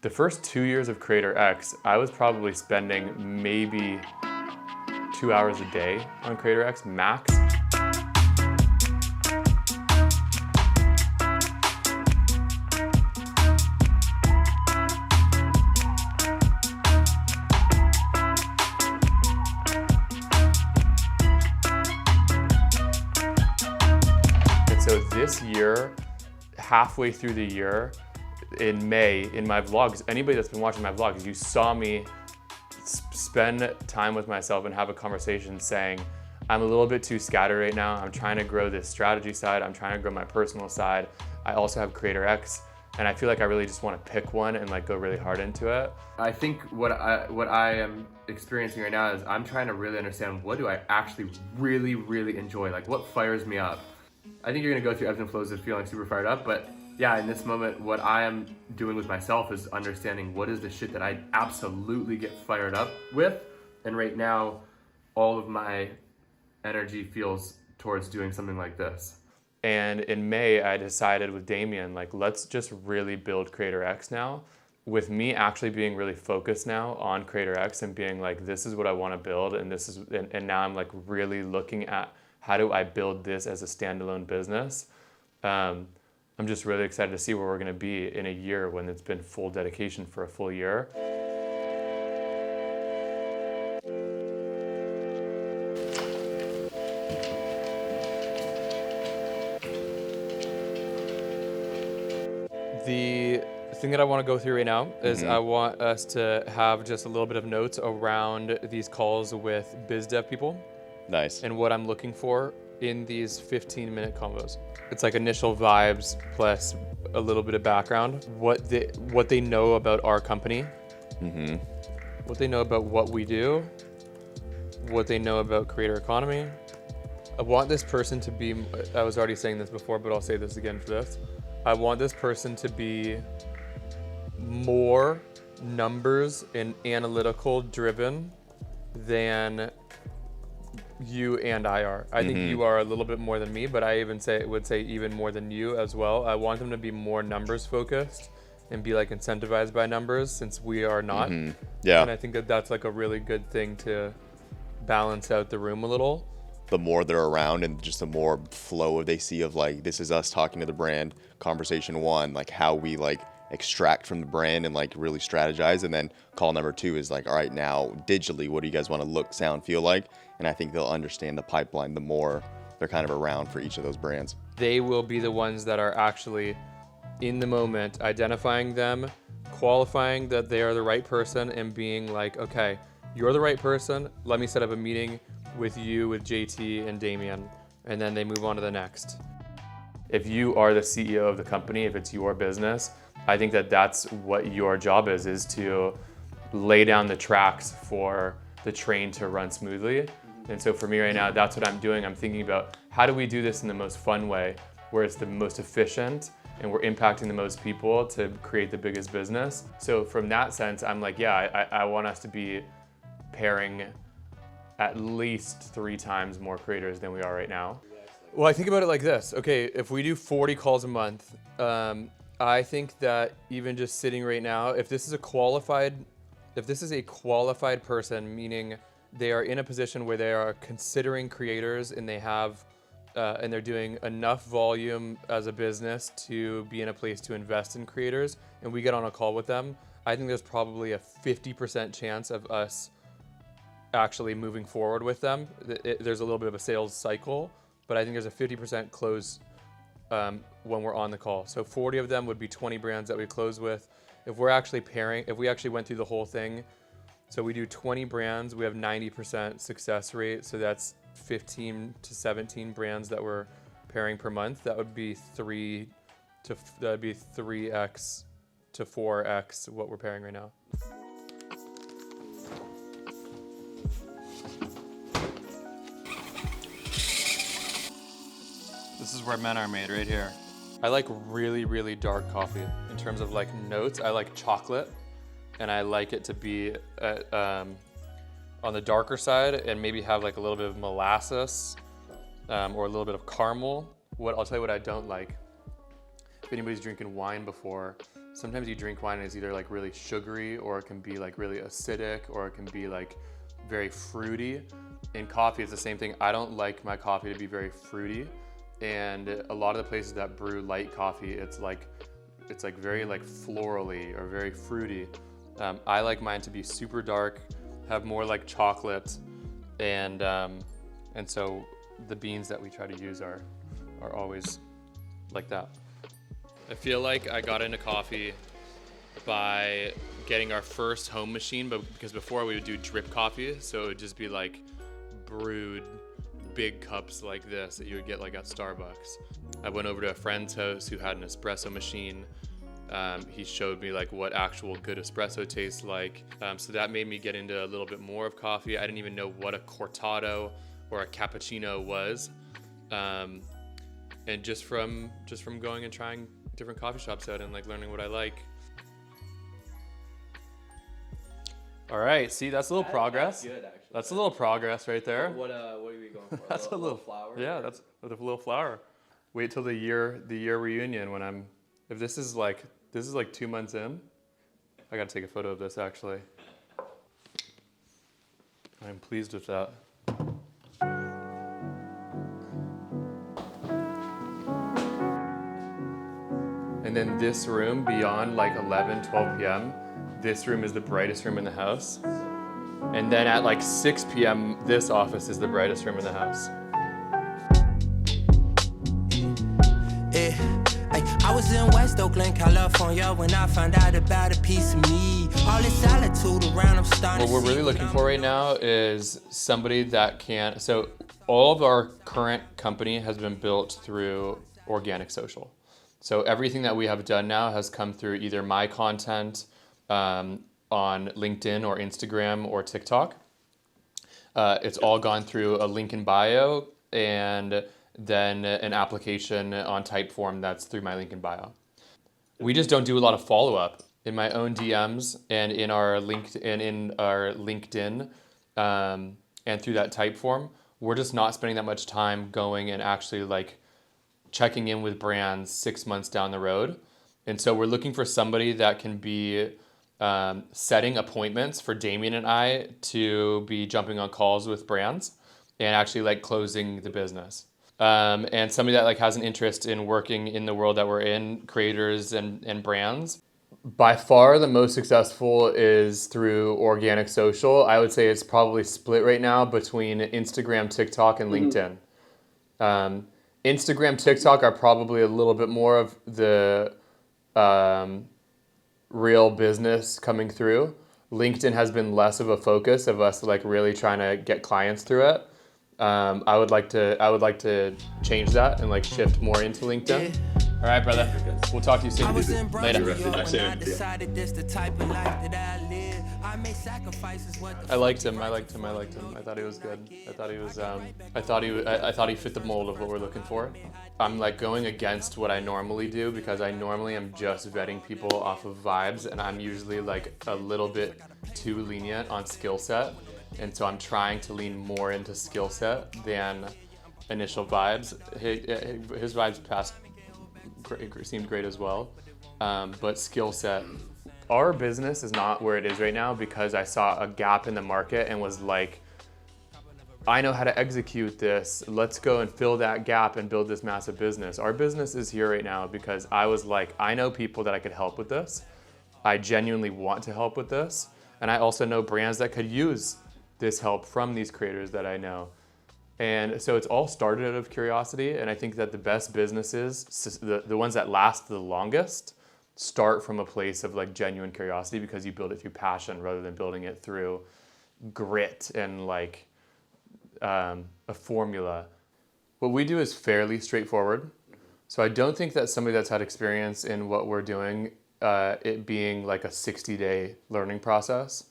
The first 2 years of Creator X, I was probably spending maybe 2 hours a day on Creator X max. And so this year, halfway through the year, in May, in my vlogs, anybody that's been watching my vlogs, you saw me spend time with myself and have a conversation saying, I'm a little bit too scattered right now. I'm trying to grow this strategy side. I'm trying to grow my personal side. I also have Creator X, and I feel like I really just want to pick one and like go really hard into it. I think what I am experiencing right now is I'm trying to really understand what do I actually really enjoy, like what fires me up. I think you're gonna go through ebbs and flows of feeling super fired up, but yeah, in this moment, what I am doing with myself is understanding what is the shit that I absolutely get fired up with. And right now, all of my energy feels towards doing something like this. And in May, I decided with Damian, like, let's just really build Creator X now. With me actually being really focused now on Creator X and being like, this is what I want to build. And this is, and now I'm like really looking at how do I build this as a standalone business. I'm just really excited to see where we're going to be in a year when it's been full dedication for a full year. The thing that I want to go through right now is I want us to have just a little bit of notes around these calls with biz dev people. Nice. And what I'm looking for in these 15-minute combos. It's like initial vibes plus a little bit of background, what they know about our company, what they know about what we do, what they know about creator economy. I want this person to be, I was already saying this before, but I'll say this again for this. I want this person to be more numbers and analytical driven than you and I are. I think you are a little bit more than me, but I would say even more than you as well. I want them to be more numbers focused and be like incentivized by numbers, since we are not. Yeah. And I think that that's like a really good thing to balance out the room a little. The more they're around and just the more flow they see of like, this is us talking to the brand, conversation one, like how we like extract from the brand and like really strategize. And then call number two is like, all right, now digitally, what do you guys want to look, sound, feel like? And I think they'll understand the pipeline the more they're kind of around for each of those brands. They will be the ones that are actually in the moment, identifying them, qualifying that they are the right person, and being like, okay, you're the right person. Let me set up a meeting with you, with JT and Damian, and then they move on to the next. If you are the CEO of the company, if it's your business, I think that that's what your job is to lay down the tracks for the train to run smoothly. And so for me right now, that's what I'm doing. I'm thinking about how do we do this in the most fun way, where it's the most efficient and we're impacting the most people to create the biggest business. So from that sense, I'm like, yeah, I want us to be pairing at least 3 times more creators than we are right now. Well, I think about it like this. Okay, if we do 40 calls a month, I think that even just sitting right now, if this is a qualified person, meaning they are in a position where they are considering creators and they have, and they're doing enough volume as a business to be in a place to invest in creators, and we get on a call with them, I think there's probably a 50% chance of us actually moving forward with them. There's a little bit of a sales cycle, but I think there's a 50% close when we're on the call. So 40 of them would be 20 brands that we close with. If we're actually pairing, if we actually went through the whole thing, so we do 20 brands, we have 90% success rate. So that's 15 to 17 brands that we're pairing per month. That would be 3x to 4x what we're pairing right now. This is where men are made, right here. I like really dark coffee. In terms of like notes, I like chocolate, and I like it to be on the darker side and maybe have like a little bit of molasses or a little bit of caramel. I'll tell you what I don't like. If anybody's drinking wine before, sometimes you drink wine and it's either like really sugary, or it can be like really acidic, or it can be like very fruity. In coffee, it's the same thing. I don't like my coffee to be very fruity, and a lot of the places that brew light coffee, it's like very like florally or very fruity. I like mine to be super dark, have more like chocolate, and so the beans that we try to use are always like that. I feel like I got into coffee by getting our first home machine, but because before we would do drip coffee, so it would just be like brewed big cups like this that you would get like at Starbucks. I went over to a friend's house who had an espresso machine. He showed me like what actual good espresso tastes like. So that made me get into a little bit more of coffee. I didn't even know what a cortado or a cappuccino was. And just from going and trying different coffee shops out and like learning what I like. All right, see, that's a little progress. That's good, actually. That's a little progress right there. What are we going for? That's a little flower. Yeah, that's with a little flower. Wait till the year reunion when if this is like 2 months in. I gotta take a photo of this actually. I'm pleased with that. And then this room beyond like 11, 12 p.m., this room is the brightest room in the house. And then at like 6 p.m., this office is the brightest room in the house. I was in West Oakland, California, when I found out about a piece of me. All this solitude around, I'm starting. What we're really looking for right now is somebody that can. So all of our current company has been built through organic social. So everything that we have done now has come through either my content on LinkedIn or Instagram or TikTok. It's all gone through a link in bio and then an application on Typeform that's through my link in bio. We just don't do a lot of follow-up. In my own DMs and in our LinkedIn and through that Typeform, we're just not spending that much time going and actually like checking in with brands 6 months down the road. And so we're looking for somebody that can be setting appointments for Damian and I to be jumping on calls with brands and actually like closing the business. And somebody that like has an interest in working in the world that we're in, creators and brands. By far the most successful is through organic social. I would say it's probably split right now between Instagram, TikTok, and LinkedIn. Instagram, TikTok are probably a little bit more of the real business coming through. LinkedIn has been less of a focus of us like really trying to get clients through it. I would like to change that and like shift more into LinkedIn. All right, brother. We'll talk to you soon. Later. I liked him. I thought he was good. I thought he fit the mold of what we're looking for. I'm like going against what I normally do because I normally am just vetting people off of vibes, and I'm usually like a little bit too lenient on skill set. And so I'm trying to lean more into skill set than initial vibes. His vibes seemed great as well, but skill set. Our business is not where it is right now because I saw a gap in the market and was like, I know how to execute this. Let's go and fill that gap and build this massive business. Our business is here right now because I was like, I know people that I could help with this. I genuinely want to help with this. And I also know brands that could use this help from these creators that I know. And so it's all started out of curiosity. And I think that the best businesses, the ones that last the longest, start from a place of like genuine curiosity because you build it through passion rather than building it through grit and like a formula. What we do is fairly straightforward. So I don't think that somebody that's had experience in what we're doing, it being like a 60-day learning process,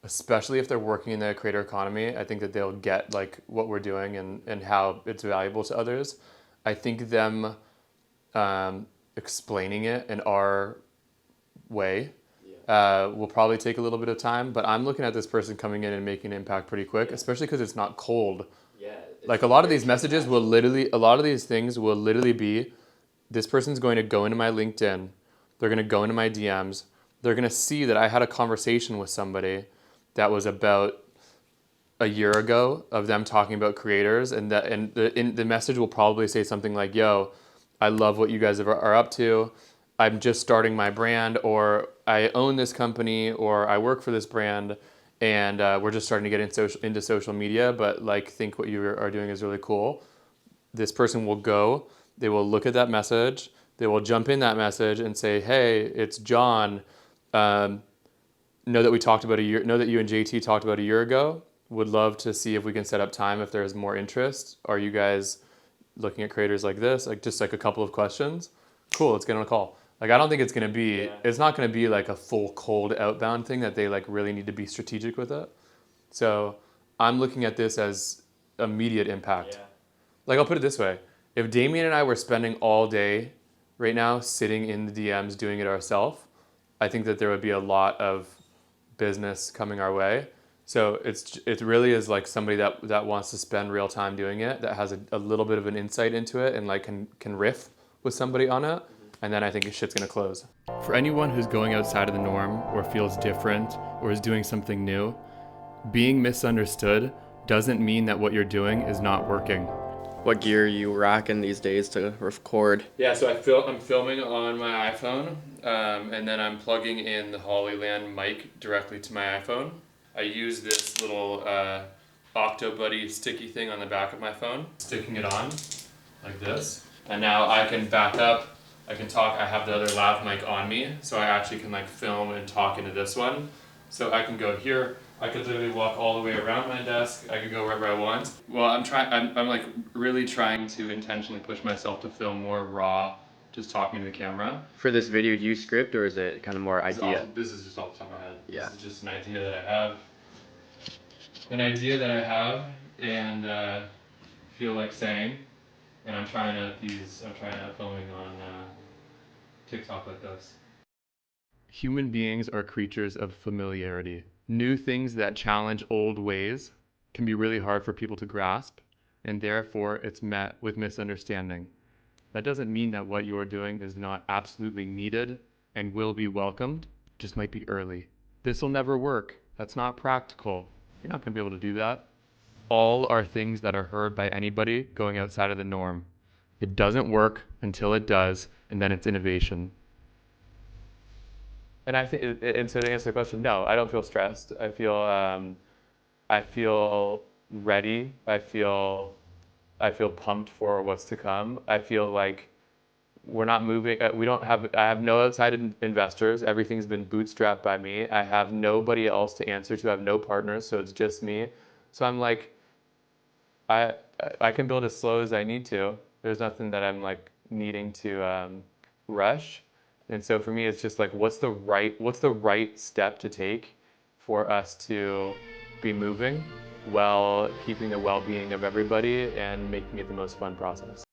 especially if they're working in the creator economy, I think that they'll get like what we're doing and how it's valuable to others. I think them explaining it in our way will probably take a little bit of time, but I'm looking at this person coming in and making an impact pretty quick, especially because it's not cold. Like a lot of these messages will literally, a lot of these things will literally be, this person's going to go into my LinkedIn, They're going to go into my DMs. They're going to see that I had a conversation with somebody that was about a year ago of them talking about creators, and the message will probably say something like, "Yo, I love what you guys are up to. I'm just starting my brand, or I own this company, or I work for this brand, and we're just starting to get into social media, but like think what you are doing is really cool." This person will go, they will look at that message, they will jump in that message and say, "Hey, it's John. Know that we talked about know that you and JT talked about a year ago. Would love to see if we can set up time if there's more interest. Are you guys looking at creators like this?" Like just like a couple of questions. Cool, let's get on a call. Like I don't think it's gonna be, it's not gonna be like a full cold outbound thing that they like really need to be strategic with it. So I'm looking at this as immediate impact. Like I'll put it this way: if Damian and I were spending all day right now sitting in the DMs doing it ourselves, I think that there would be a lot of business coming our way. So it really is like somebody that wants to spend real time doing it, that has a little bit of an insight into it and like can riff with somebody on it, and then I think shit's gonna close. For anyone who's going outside of the norm or feels different or is doing something new, being misunderstood doesn't mean that what you're doing is not working. What gear are you rocking these days to record? Yeah, so I'm filming on my iPhone, and then I'm plugging in the Hollyland mic directly to my iPhone. I use this little Octobuddy sticky thing on the back of my phone, sticking it on like this. And now I can back up, I can talk, I have the other lav mic on me, so I actually can like film and talk into this one. So I can go here, I could literally walk all the way around my desk, I could go wherever I want. Well, I'm like really trying to intentionally push myself to film more raw, just talking to the camera. For this video, do you script or is it kind of more idea? This is just off the top of my head. Yeah. This is just an idea that I have. And feel like saying, and I'm trying out filming on TikTok like this. Human beings are creatures of familiarity. New things that challenge old ways can be really hard for people to grasp, and therefore it's met with misunderstanding. That doesn't mean that what you are doing is not absolutely needed and will be welcomed, just might be early. This will never work. That's not practical. You're not gonna be able to do that. All are things that are heard by anybody going outside of the norm. It doesn't work until it does, and then it's innovation. And I think, and so to answer the question, no, I don't feel stressed. I feel ready. I feel pumped for what's to come. I feel like we're not moving. I have no outside investors. Everything's been bootstrapped by me. I have nobody else to answer to. I have no partners, so it's just me. So I'm like, I can build as slow as I need to. There's nothing that I'm like needing to rush. And so for me, it's just like, what's the right step to take for us to be moving while keeping the well-being of everybody and making it the most fun process.